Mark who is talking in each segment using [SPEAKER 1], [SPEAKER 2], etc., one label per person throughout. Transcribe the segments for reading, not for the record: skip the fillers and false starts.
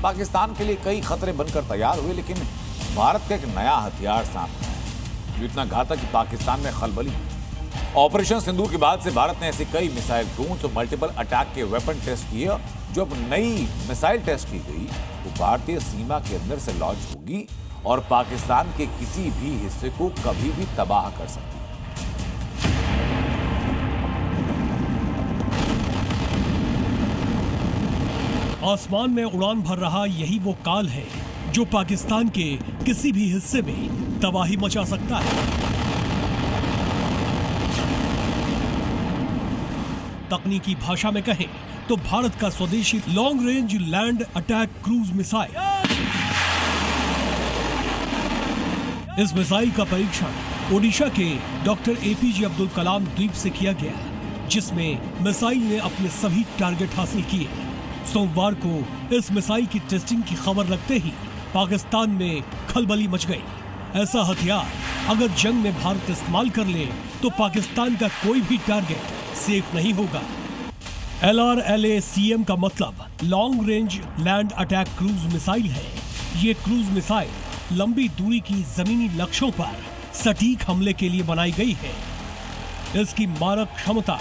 [SPEAKER 1] पाकिस्तान के लिए कई खतरे बनकर तैयार हुए, लेकिन भारत का एक नया हथियार सामने आया जो इतना घातक कि पाकिस्तान में खलबली। ऑपरेशन सिंदूर के बाद से भारत ने ऐसे कई मिसाइल ड्रोन्स और मल्टीपल अटैक के वेपन टेस्ट किए। जो अब नई मिसाइल टेस्ट की गई वो भारतीय सीमा के अंदर से लॉन्च होगी और पाकिस्तान के किसी भी हिस्से को कभी भी तबाह कर सकती है।
[SPEAKER 2] आसमान में उड़ान भर रहा यही वो काल है जो पाकिस्तान के किसी भी हिस्से में तबाही मचा सकता है। तकनीकी भाषा में कहें तो भारत का स्वदेशी long range land attack cruise missile. इस मिसाइल का परीक्षण ओडिशा के डॉक्टर एपीजे अब्दुल कलाम द्वीप से किया गया, जिसमें मिसाइल ने अपने सभी टारगेट हासिल किए। सोमवार को इस मिसाइल की टेस्टिंग की खबर लगते ही पाकिस्तान में खलबली मच गई। ऐसा हथियार अगर जंग में भारत इस्तेमाल कर ले तो पाकिस्तान का कोई भी टारगेट सेफ नहीं होगा। LRLACM का मतलब long range land attack cruise missile है। ये क्रूज मिसाइल लंबी दूरी की जमीनी लक्ष्यों पर सटीक हमले के लिए बनाई गई है। इसकी मारक क्षमता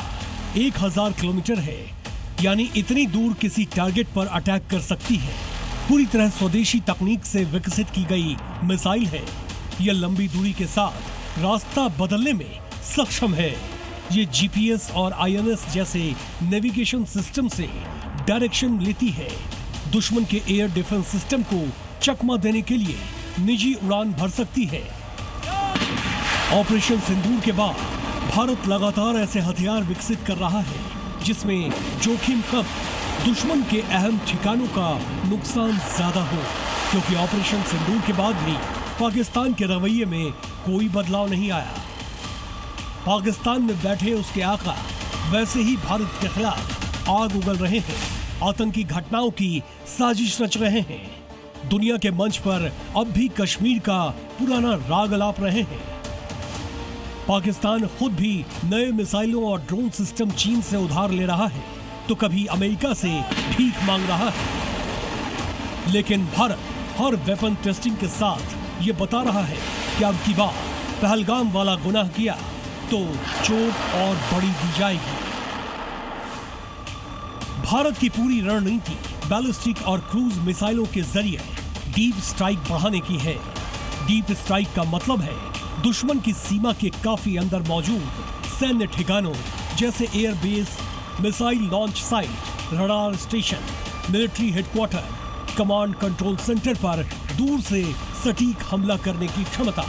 [SPEAKER 2] 1000 किलोमीटर है, यानी इतनी दूर किसी टारगेट पर अटैक कर सकती है। पूरी तरह स्वदेशी तकनीक से विकसित की गई मिसाइल है। यह लंबी दूरी के साथ रास्ता बदलने में सक्षम है। ये GPS और INS जैसे नेविगेशन सिस्टम से डायरेक्शन लेती है। दुश्मन के एयर डिफेंस सिस्टम को चकमा देने के लिए निजी उड़ान भर सकती है। ऑपरेशन सिंदूर के बाद भारत लगातार ऐसे हथियार विकसित कर रहा है जिसमें जोखिम कम, दुश्मन के अहम ठिकानों का नुकसान ज्यादा हो, क्योंकि ऑपरेशन सिंदूर के बाद भी पाकिस्तान के रवैये में कोई बदलाव नहीं आया। पाकिस्तान में बैठे उसके आका वैसे ही भारत के खिलाफ आग उगल रहे हैं, आतंकी घटनाओं की साजिश रच रहे हैं। दुनिया के मंच पर अब भी कश्मीर का पुराना राग अलाप रहे हैं। पाकिस्तान खुद भी नए मिसाइलों और ड्रोन सिस्टम चीन से उधार ले रहा है, तो कभी अमेरिका से भीख मांग रहा है। लेकिन भारत हर वेपन टेस्टिंग के साथ ये बता रहा है कि अब की बार पहलगाम वाला गुनाह किया तो चोट और बड़ी दी जाएगी। भारत की पूरी रणनीति बैलिस्टिक और क्रूज मिसाइलों के जरिए डीप स्ट्राइक बढ़ाने की है। डीप स्ट्राइक का मतलब है दुश्मन की सीमा के काफी अंदर मौजूद सैन्य ठिकानों जैसे airbase, missile launch site, radar station, military headquarter, command control centre पर दूर से सटीक हमला करने की क्षमता।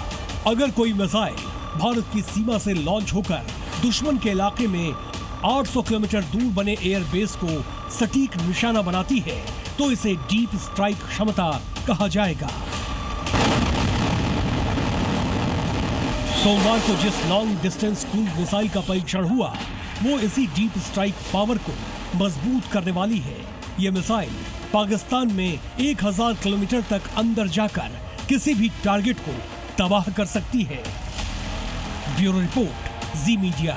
[SPEAKER 2] अगर कोई मिसाइल भारत की सीमा से लॉन्च होकर दुश्मन के इलाके में 800 किलोमीटर दूर बने एयरबेस को सटीक निशाना बनाती है तो इसे डीप स्ट्राइक क्षमता कहा जाएगा। सोमवार को जिस लॉन्ग डिस्टेंस क्रूज मिसाइल का परीक्षण हुआ वो इसी डीप स्ट्राइक पावर को मजबूत करने वाली है। ये मिसाइल पाकिस्तान में 1000 किलोमीटर तक अंदर जाकर किसी भी टारगेट को तबाह कर सकती है। ब्यूरो रिपोर्ट, जी मीडिया।